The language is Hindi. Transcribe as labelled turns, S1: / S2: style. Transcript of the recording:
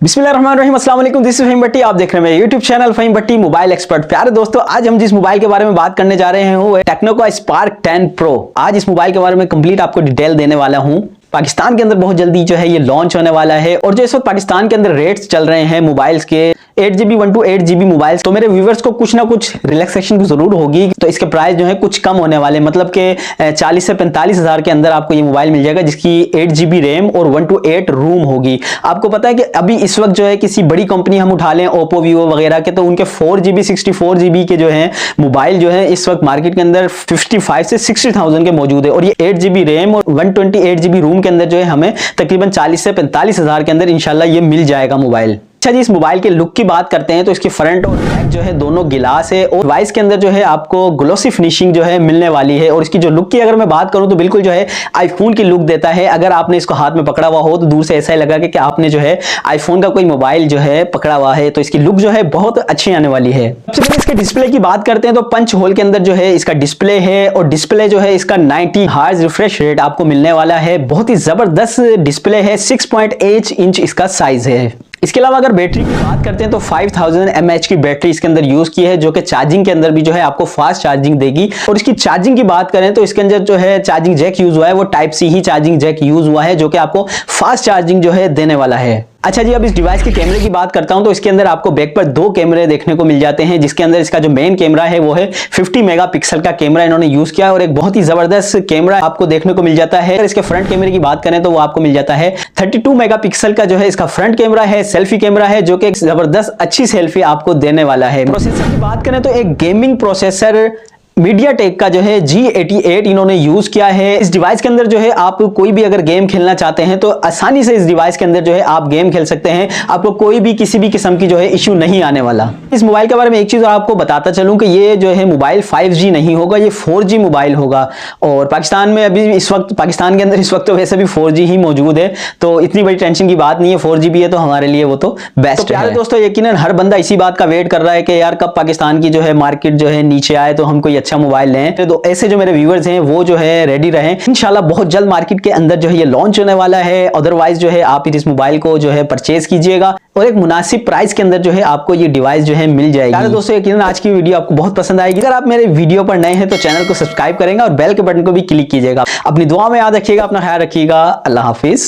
S1: बिस्मिल्लाहिर्रहमानिर्रहीम, अस्सलाम वालेकुम। दिस इज फहीम भट्टी। आप देख रहे हैं मेरे यूट्यूब चैनल फहीम भट्टी मोबाइल एक्सपर्ट। प्यारे दोस्तों, आज हम जिस मोबाइल के बारे में बात करने जा रहे हैं वो है टेक्नो का स्पार्क 10 प्रो। आज इस मोबाइल के बारे में कंप्लीट आपको डिटेल देने वाला हूं। पाकिस्तान के अंदर बहुत जल्दी जो है ये लॉन्च होने वाला है और जो इस वक्त पाकिस्तान के अंदर रेट्स चल रहे हैं मोबाइल्स के 8GB 128 GB मोबाइल्स, तो मेरे व्यूवर्स को कुछ ना कुछ रिलैक्सेशन जरूर होगी। तो इसके प्राइस जो है कुछ कम होने वाले, मतलब कि 40 से 45 हज़ार के अंदर आपको ये मोबाइल मिल जाएगा जिसकी 8GB रैम और 128 रूम होगी। आपको पता है कि अभी इस वक्त जो है किसी बड़ी कंपनी हम उठा लें ओप्पो वीवो वगैरह के, तो उनके 4GB 64GB के जो है मोबाइल जो है इस वक्त मार्केट के अंदर 55 से 60,000 के मौजूद है और ये 8GB रैम और 128GB रूम के अंदर जो है हमें तकरीबन 40 से 45 हज़ार के अंदर इंशाल्लाह ये मिल जाएगा मोबाइल। अच्छा जी, इस मोबाइल के लुक की बात करते हैं तो इसके फ्रंट और बैक जो है दोनों गिलास है और डिवाइस के अंदर जो है आपको ग्लोसी फिनिशिंग जो है मिलने वाली है। और इसकी जो लुक की अगर मैं बात करूं तो बिल्कुल जो है आईफोन की लुक देता है। अगर आपने इसको हाथ में पकड़ा हुआ हो तो दूर से ऐसा ही लगा कि आपने जो है आईफोन का कोई मोबाइल जो है पकड़ा हुआ है। तो इसकी लुक जो है बहुत अच्छी आने वाली है। सबसे पहले इसके डिस्प्ले की बात करते हैं तो पंच होल के अंदर जो है इसका डिस्प्ले है और डिस्प्ले जो है इसका 90 हर्ट्ज रिफ्रेश रेट आपको मिलने वाला है। बहुत ही जबरदस्त डिस्प्ले है, 6.8 इंच इसका साइज है। इसके अलावा अगर बैटरी की बात करते हैं तो 5000 mAh की बैटरी इसके अंदर यूज की है, जो कि चार्जिंग के अंदर भी जो है आपको फास्ट चार्जिंग देगी। और इसकी चार्जिंग की बात करें तो इसके अंदर जो है चार्जिंग जैक यूज हुआ है वो टाइप सी ही चार्जिंग जैक यूज हुआ है, जो कि आपको फास्ट चार्जिंग जो है देने वाला है। अच्छा जी, अब इस डिवाइस के कैमरे की बात करता हूं तो इसके अंदर आपको बैक पर दो कैमरे देखने को मिल जाते हैं, जिसके अंदर इसका जो मेन कैमरा है वो है 50 मेगापिक्सल का कैमरा इन्होंने यूज किया है और एक बहुत ही जबरदस्त कैमरा आपको देखने को मिल जाता है। अगर इसके फ्रंट कैमरे की बात करें तो वो आपको मिल जाता है 32 मेगापिक्सल का जो है इसका फ्रंट कैमरा है, सेल्फी कैमरा है, जो कि एक जबरदस्त अच्छी सेल्फी आपको देने वाला है। प्रोसेसर की बात करें तो एक गेमिंग प्रोसेसर मीडियाटेक का जो है G88 इन्होंने यूज किया है। इस डिवाइस के अंदर जो है आप कोई भी अगर गेम खेलना चाहते हैं तो आसानी से इस डिवाइस के अंदर जो है आप गेम खेल सकते हैं। आपको कोई भी किसी भी किस्म की जो है इश्यू नहीं आने वाला। इस मोबाइल के बारे में एक चीज आपको बताता चलूं कि ये जो है मोबाइल 5G नहीं होगा, ये 4G मोबाइल होगा। और पाकिस्तान में अभी इस वक्त पाकिस्तान के अंदर इस वक्त तो वैसे भी 4G ही मौजूद है, तो इतनी बड़ी टेंशन की बात नहीं है। 4G भी है तो हमारे लिए वो तो बेस्ट है। प्यारे दोस्तों, यकीनन हर बंदा इसी बात का वेट कर रहा है कि यार कब पाकिस्तान की जो है मार्केट जो है नीचे आए तो हम कोई अच्छा मोबाइल लें। तो ऐसे जो मेरे व्यूअर्स हैं वो जो है रेडी रहें। इंशाल्लाह बहुत जल्द मार्केट के अंदर जो है ये लॉन्च होने वाला है। अदरवाइज जो है आप इस मोबाइल को जो है परचेज कीजिएगा और एक मुनासिब प्राइस के अंदर जो है आपको ये डिवाइस जो है मिल जाएगी। यार दोस्तों, यकीनन आज की वीडियो आपको बहुत पसंद आएगी। अगर आप मेरे वीडियो पर नए हैं तो चैनल को सब्सक्राइब करेंगे और बेल के बटन को भी क्लिक कीजिएगा। अपनी दुआ में याद रखिएगा, अपना ख्याल रखिएगा। अल्लाह हाफिज।